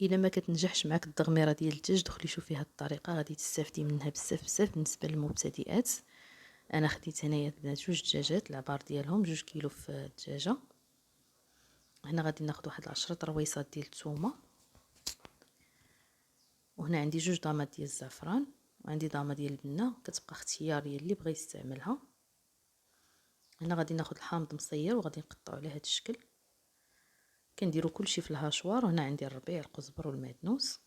الا ما كتنجحش معاك التغميره ديال الدجاج دخلي شوفي هاد الطريقه غادي تستافدي منها بزاف بزاف بالنسبه للمبتدئات. انا خديت هنايا البنات 2 دجاجات العبار ديالهم 2 كيلو في الدجاجه. هنا غادي ناخذ واحد 10 رويصات ديال الثومه، وهنا عندي 2 ضامات ديال الزعفران، وعندي ضامه ديال البنه كتبقى اختياريه اللي بغى يستعملها. هنا غادي ناخذ الحامض مصير وغادي نقطعو على هذا الشكل. كنديرو كلشي في الهاشوار، وهنا عندي الربيع القزبر والمعدنوس.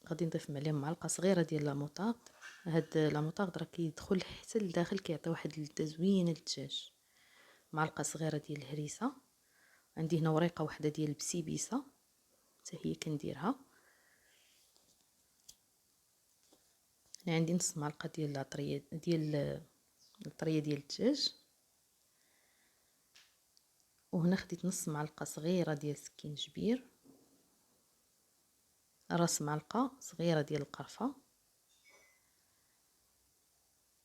غادي نضيف عليهم معلقه صغيره ديال لاموطارد. هاد لاموطارد راه كيدخل حتى لداخل كيعطي واحد اللذه زوينه للدجاج. معلقه صغيره ديال الهريسه. عندي هنا وريقه واحده ديال البسيبيسه حتى هي كنديرها. هنا عندي نص معلقه ديال العطريه ديال الدجاج. وهنا خديت نص معلقه صغيره ديال السكينجبير، راس معلقه صغيره ديال القرفه،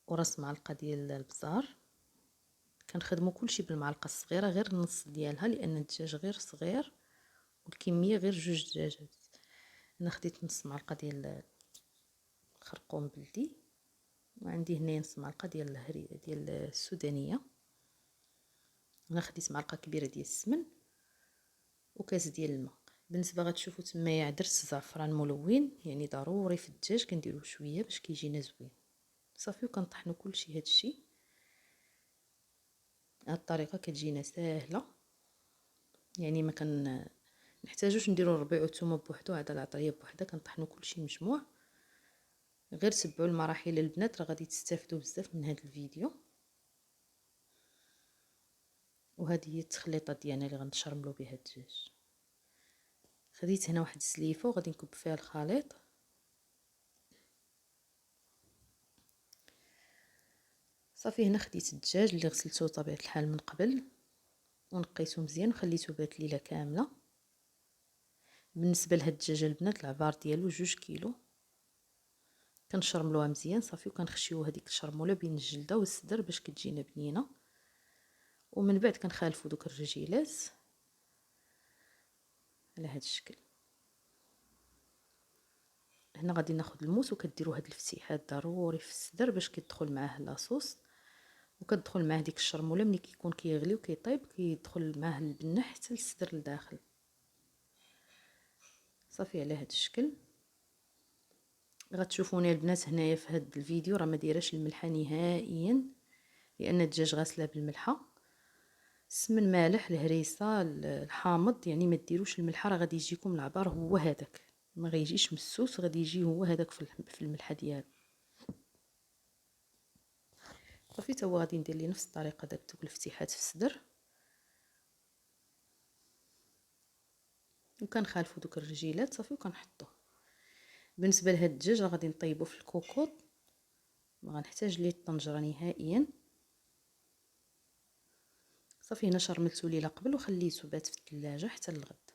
وراس معلقه ديال البزار. كنخدموا كلشي بالمعلقه الصغيره، غير النص ديالها لان الدجاج غير صغير والكميه غير 2 دجاجات. انا خديت نص معلقه ديال الخرقوم بلدي، وعندي هنا نص معلقه ديال السودانيه. انا خديت معلقه كبيره ديال السمن وكاس ديال الماء. بالنسبه غتشوفوا تمايا درت زعفران ملون، يعني ضروري في الدجاج كنديروه شويه باش كيجينا زوين. صافي وكنطحنوا كلشي هادشي. هاد الطريقه كتجينا ساهله، يعني ما نحتاجوش نديرو الربيع والثومه بوحدو عاد العطريه بوحدها، كنطحنوا كلشي مجموع. غير تبعوا المراحل البنات، راه غادي تستافدوا بزاف من هذا الفيديو. وهذه هي التخليطه ديالنا اللي غنشرملو بها الدجاج. خديت هنا واحد السليفه وغادي نكب فيها الخليط. صافي هنا خديت الدجاج اللي غسلته بطبيعه الحال من قبل ونقيته مزيان وخليته بات ليله كامله. بالنسبه لهاد الدجاجه البنات العبار ديالو 2 كيلو. كنشرملوها مزيان صافي، وكنخشيو هذيك الشرموله بين الجلده والصدر باش كتجينا بنينه. ومن بعد كنخالفوا دوك الرجيلات على هذا الشكل. هنا غادي ناخذ الموس، وكديروا هاد الفتيحات ضروري في الصدر باش كيدخل معاه لاصوص، وكتدخل معاه ديك الشرموله ملي كيكون كيغلي وكيطيب كيدخل معاه البنه حتى للصدر لداخل. صافي على هاد الشكل. غتشوفوني البنات هنايا في هاد الفيديو راه ما دايراش الملحه نهائيا، لان الدجاج غاسله بالملحه. السمن مالح، الهريسه، الحامض، يعني ما ديروش الملحه، راه غادي يجيكم العبار هو هذاك، ما غيجيش مسوس، غادي يجي هو هذاك في الملحه ديالو. صافي تا هو غادي ندير ليه نفس الطريقه درت دوك الفتيحات في الصدر، وكنخالفوا دوك الرجيلات صافي وكنحطوه. بالنسبه لهاد الدجاج غادي نطيبو في الكوكوط، ما غنحتاج ليه الطنجره نهائيا. صافي هنا شرملتو ليله قبل وخليته بات في الثلاجه حتى الغد.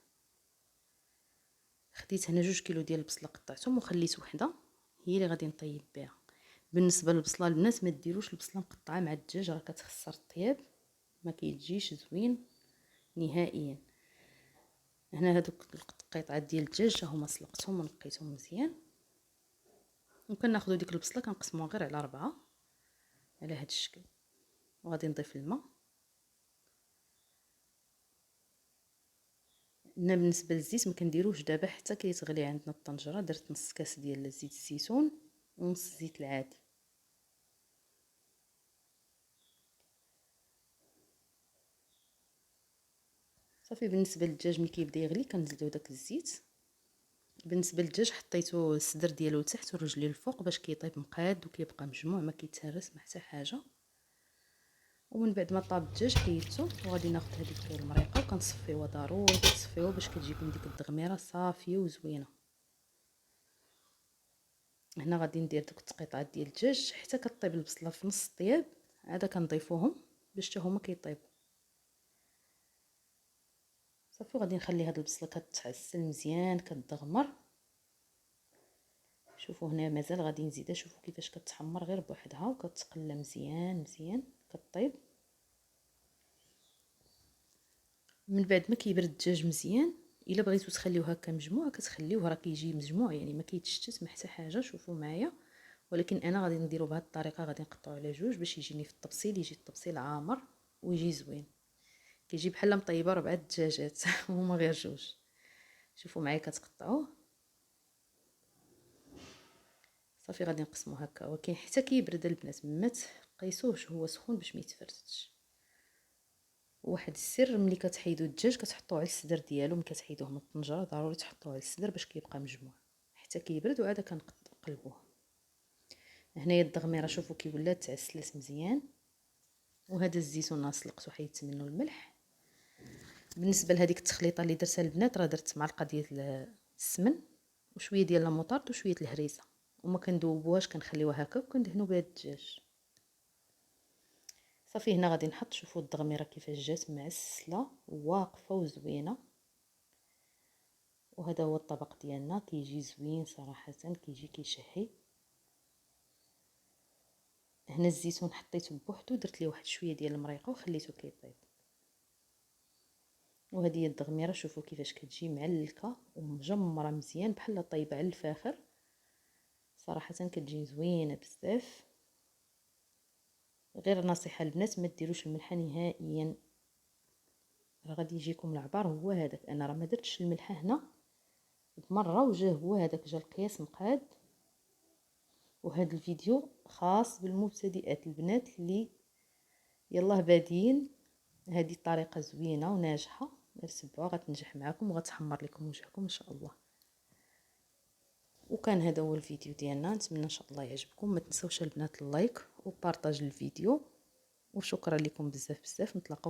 خديت هنا 2 كيلو ديال البصله قطعتهم وخليت وحده هي اللي غادي نطيب بها. بالنسبه للبصله البنات ما ديروش البصله مقطعه مع الدجاج، راه كتخسر الطياب، ما كيجيش زوين نهائيا. هنا هادوك القطعات ديال الدجاج هما سلقتهم ونقيتهم مزيان، وكناخذوا ديك البصله كنقسموها غير على 4 على هاد الشكل. وغادي نضيف الماء. هنا بالنسبه للزيت ما كنديروش دابا حتى كيتغلي عندنا الطنجره. درت نص كاس ديال زيت الزيتون ونص الزيت العادي. صافي بالنسبه للدجاج ملي كيبدا يغلي كنزيدو داك الزيت. بالنسبه للدجاج حطيتو الصدر ديالو لتحت والرجلين الفوق باش كيطيب مقاد وكيبقى مجموع ما كيتهرس ما حتى حاجه. ومن بعد ما طاب الدجاج حيدته وغادي ناخذ هذيك المريقه وكنصفيوها، ضروري تصفيوها باش كتجيكم ديك الدغميره صافيه وزوينه. هنا غادي ندير دوك التقيطات ديال الدجاج حتى كطيب البصله في نص الطياب، عاد كنضيفوهم باش حتى هما كيطيبوا. صافي غادي نخلي هاد البصله كتعسل مزيان كتدغمر. شوفوا هنا مازال غادي نزيدها، شوفوا كيفاش كتحمر غير بوحدها وكتقلى مزيان مزيان كطيب. من بعد ما كيبرد الدجاج مزيان، الا بغيتو تخليوه هكا مجموع كتخليوه، راه كيجي مجموع يعني ما كيتشتت ما حتى حاجه. شوفوا معايا، ولكن انا غادي نديرو بهذه الطريقه، غادي نقطعو على جوج باش يجيني في التبصيل، يجي التبصيل عامر ويجي زوين، كيجي بحال مطيبه 4 دجاجات هما غير جوج. شوفوا معايا كتقطعوه صافي، غادي نقسمو هكا، ولكن حتى كيبرد البنات ما تقيسوهش هو سخون باش ما يتفرتش. واحد السر، ملي كتحيدوا الدجاج كتحطوه على الصدر ديالو، ملي كتحيدوه من الطنجره ضروري تحطوه على الصدر باش كيبقى مجموع حتى كيبرد، وعاد كنقلبوه. هنايا الدغميره شوفوا كي ولات تعسلات مزيان. وهذا الزيتون سلقته حيدت منه الملح. بالنسبه لهذيك التخليطه اللي درتها البنات، راه درت معلقه ديال السمن وشويه ديال المطارد وشويه الهريسه، وما كندوبوهاش كنخليوها هكا وكندهنوا بها الدجاج صافي. هنا غادي نحط، شوفوا الدغميره كيفاش جات معسله واقفه وزوينه. وهذا هو الطبق ديالنا، كيجي زوين صراحه، كيجي كيشهي. هنا الزيتون حطيته بوحدو، درت ليه واحد شويه ديال المريقه وخليته كيطيب. وهذه هي الدغميره، شوفوا كيفاش كتجي معلكه ومجمره مزيان بحال طايبه على الفاخر، صراحه كتجي زوينه بزاف. غير نصيحه البنات، ما ديروش الملحه نهائيا، راه غادي يجيكم العبار هو هذاك. انا راه ما درتش الملحه هنا بمره وجا هو هذاك، جا القياس مقاد. وهذا الفيديو خاص بالمبتدئات البنات اللي يلاه بادين. هذه الطريقه زوينه وناجحه، غير تبعوها غتنجح معكم وغتحمر لكم وجهكم ان شاء الله. وكان هذا هو الفيديو ديالنا، نتمنى ان شاء الله يعجبكم. ما تنسوش البنات اللايك وبارطاج الفيديو، وشكرا لكم بزاف بزاف. نتلاقاو